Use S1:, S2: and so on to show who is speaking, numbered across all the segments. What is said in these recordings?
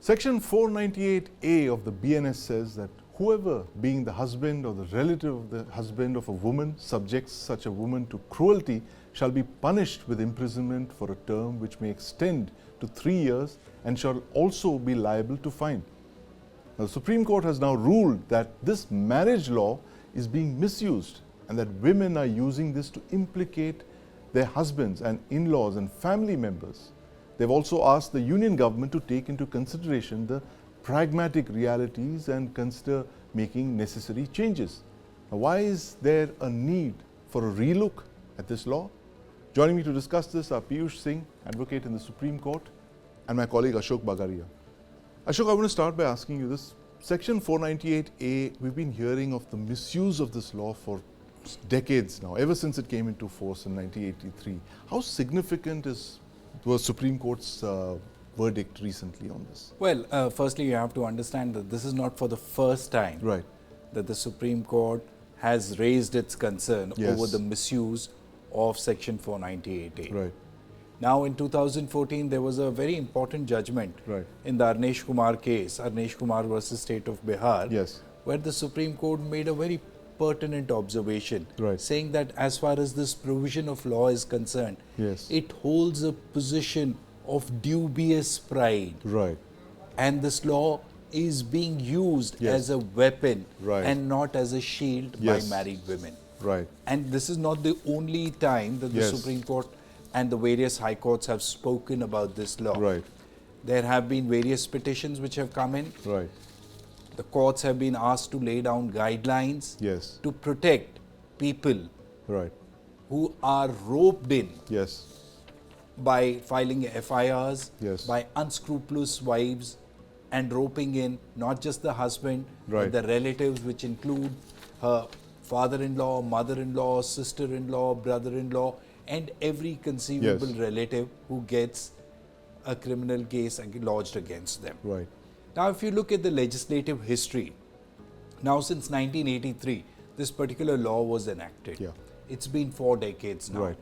S1: Section 498A of the BNS says that whoever, being the husband or the relative of the husband of a woman, subjects such a woman to cruelty shall be punished with imprisonment for a term which may extend to 3 years and shall also be liable to fine. Now, the Supreme Court has now ruled that this marriage law is being misused and that women are using this to implicate their husbands and in-laws and family members. They've also asked the union government to take into consideration the pragmatic realities and consider making necessary changes. Now, why is there a need for a relook at this law? Joining me to discuss this are Piyush Singh, advocate in the Supreme Court, and my colleague Ashok Bagaria. Ashok, I want to start by asking you this. Section 498A, we've been hearing of the misuse of this law for decades now, ever since it came into force in 1983. How significant was Supreme Court's verdict recently on this?
S2: Well, firstly, you have to understand that this is not for the first time that the Supreme Court has raised its concern over the misuse of Section 498A.
S1: Right.
S2: Now, in 2014, there was a very important judgment in the Arnesh Kumar case, Arnesh Kumar versus State of Bihar, where the Supreme Court made a very pertinent observation, saying that as far as this provision of law is concerned, it holds a position of dubious pride. And this law is being used as a weapon and not as a shield by married women. And this is not the only time that the Supreme Court and the various high courts have spoken about this law. There have been various petitions which have come in. The courts have been asked to lay down guidelines to protect people who are roped in by filing FIRs, by unscrupulous wives, and roping in not just the husband, but the relatives, which include her father-in-law, mother-in-law, sister-in-law, brother-in-law, and every conceivable relative who gets a criminal case lodged against them. Now, if you look at the legislative history, now since 1983, this particular law was enacted. It's been 4 decades now.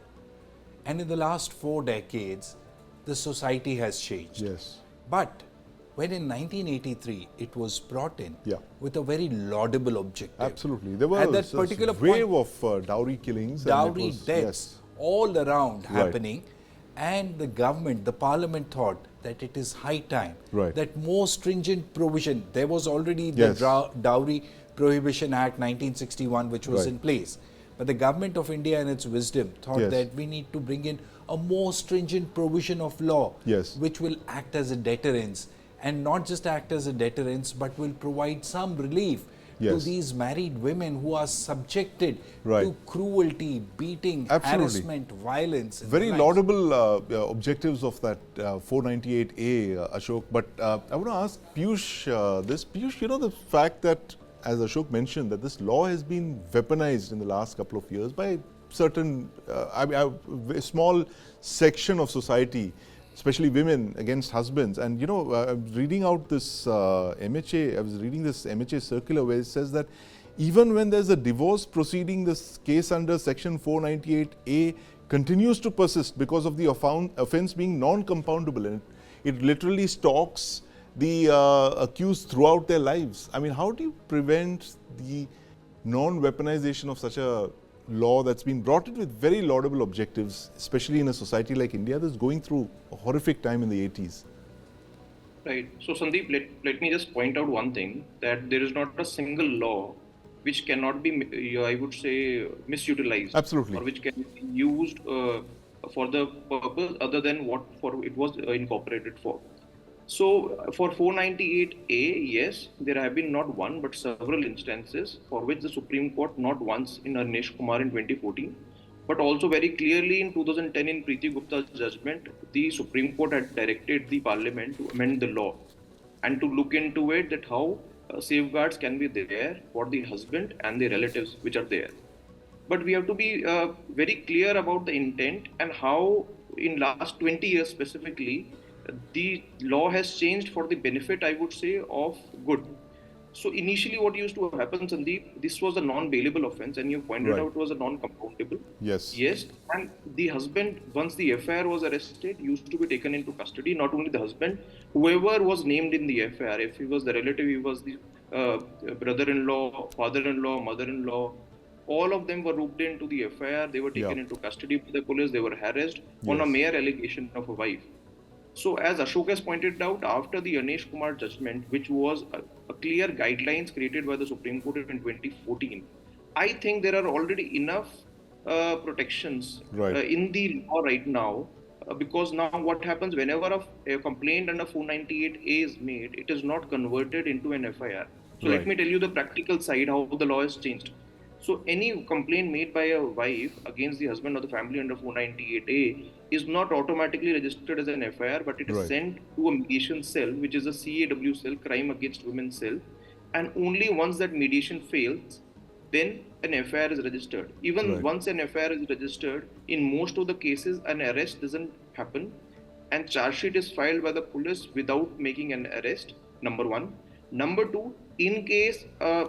S2: And in the last 4 decades, the society has changed. But when in 1983, it was brought in with a very laudable objective.
S1: Absolutely. There was
S2: that particular
S1: wave of dowry killings.
S2: Dowry deaths all around happening. And the government, the parliament thought that it is high time that more stringent provision, there was already the Dowry Prohibition Act 1961 which was in place. But the government of India in its wisdom thought that we need to bring in a more stringent provision of law which will act as a deterrence, and not just act as a deterrence but will provide some relief to these married women who are subjected to cruelty, beating, harassment, violence.
S1: Very laudable objectives of that 498A, Ashok. But I want to ask Piyush this. Piyush, you know, the fact that, as Ashok mentioned, that this law has been weaponized in the last couple of years by certain, a small section of society, especially women against husbands. And you know, I was reading out this MHA circular where it says that even when there's a divorce proceeding, this case under Section 498A continues to persist because of the offence being non-compoundable, and it literally stalks the accused throughout their lives. I mean, how do you prevent the non-weaponization of such a law that's been brought in with very laudable objectives, especially in a society like India that's going through a horrific time in the 80s?
S3: Right. So, Sandeep, let me just point out one thing, that there is not a single law which cannot be, I would say, misutilized.
S1: Absolutely.
S3: Or which can be used for the purpose other than what for it was incorporated for. So, for 498A, yes, there have been not one but several instances for which the Supreme Court, not once in Arnesh Kumar in 2014, but also very clearly in 2010 in Preeti Gupta's judgment, the Supreme Court had directed the Parliament to amend the law and to look into it, that how safeguards can be there for the husband and the relatives which are there. But we have to be very clear about the intent and how in last 20 years specifically, the law has changed for the benefit, I would say, of good. So initially what used to happen, Sandeep, this was a non-bailable offense, and you pointed out it was a non-compoundable.
S1: Yes.
S3: Yes, and the husband, once the FIR was arrested, used to be taken into custody. Not only the husband, whoever was named in the FIR, if he was the relative, he was the brother-in-law, father-in-law, mother-in-law, all of them were roped into the FIR. They were taken into custody by the police. They were harassed on a mere allegation of a wife. So, as Ashok has pointed out, after the Anish Kumar judgment, which was a clear guidelines created by the Supreme Court in 2014, I think there are already enough protections in the law right now. Because now what happens whenever a complaint under 498A is made, it is not converted into an FIR. So let me tell you the practical side, how the law has changed. So any complaint made by a wife against the husband or the family under 498A is not automatically registered as an FIR, but it is sent to a mediation cell, which is a CAW cell, Crime Against Women cell. And only once that mediation fails, then an FIR is registered. Even once an FIR is registered, in most of the cases, an arrest doesn't happen, and charge sheet is filed by the police without making an arrest, number one. Number two, in case a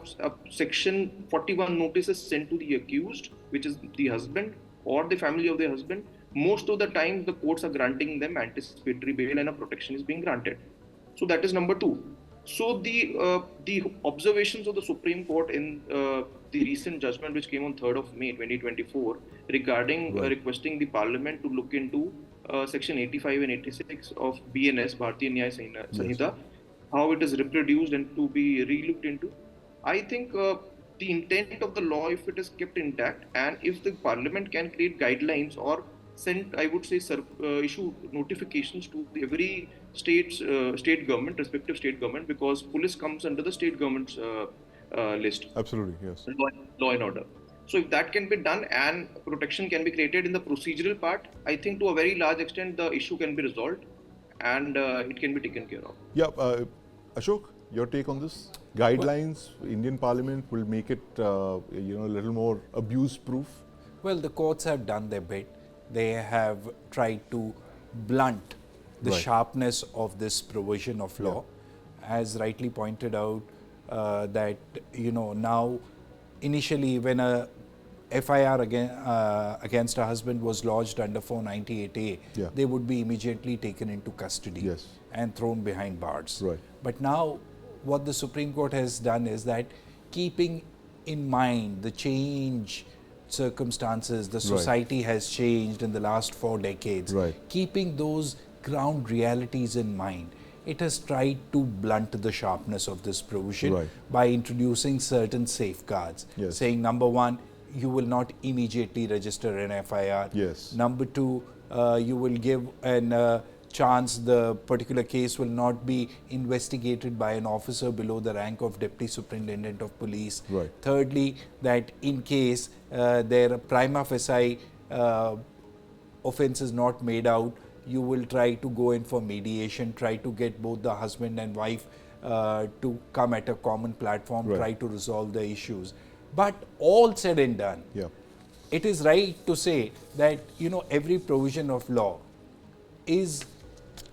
S3: section 41 notice is sent to the accused, which is the husband or the family of the husband, most of the time the courts are granting them anticipatory bail and a protection is being granted. So that is number two. So the observations of the Supreme Court in the recent judgment which came on 3rd of May 2024 regarding requesting the Parliament to look into section 85 and 86 of BNS, Bharatiya Nyaya Sanhita, how it is reproduced and to be relooked into. I think the intent of the law, if it is kept intact, and if the Parliament can create guidelines or send, I would say, issue notifications to every state government, respective state government, because police comes under the state government's list.
S1: Absolutely, yes.
S3: Law and order. So if that can be done and protection can be created in the procedural part, I think to a very large extent the issue can be resolved and it can be taken care of.
S1: Yeah, Ashok, your take on this? Guidelines, Indian Parliament will make it, a little more abuse-proof?
S2: Well, the courts have done their bit. They have tried to blunt the sharpness of this provision of law. As rightly pointed out, that, now initially when a FIR against a husband was lodged under 498A, they would be immediately taken into custody and thrown behind bars. But now what the Supreme Court has done is that, keeping in mind the circumstances, the society has changed in the last 4 decades, keeping those ground realities in mind, it has tried to blunt the sharpness of this provision by introducing certain safeguards, saying, number one, you will not immediately register an FIR. Number two, you will give an chance the particular case will not be investigated by an officer below the rank of Deputy Superintendent of Police. Thirdly, that in case their prima facie offence is not made out, you will try to go in for mediation, try to get both the husband and wife to come at a common platform, try to resolve the issues. But all said and done, it is right to say that, every provision of law is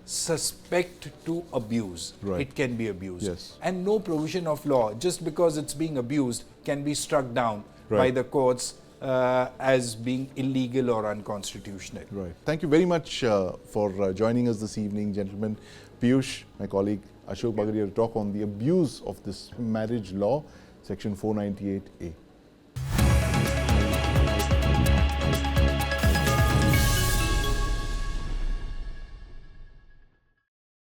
S2: suspect to abuse. It can be abused. And no provision of law, just because it's being abused, can be struck down by the courts as being illegal or unconstitutional.
S1: Thank you very much for joining us this evening, gentlemen. Piyush, my colleague Ashok Bagaria, to talk on the abuse of this marriage law, Section 498A.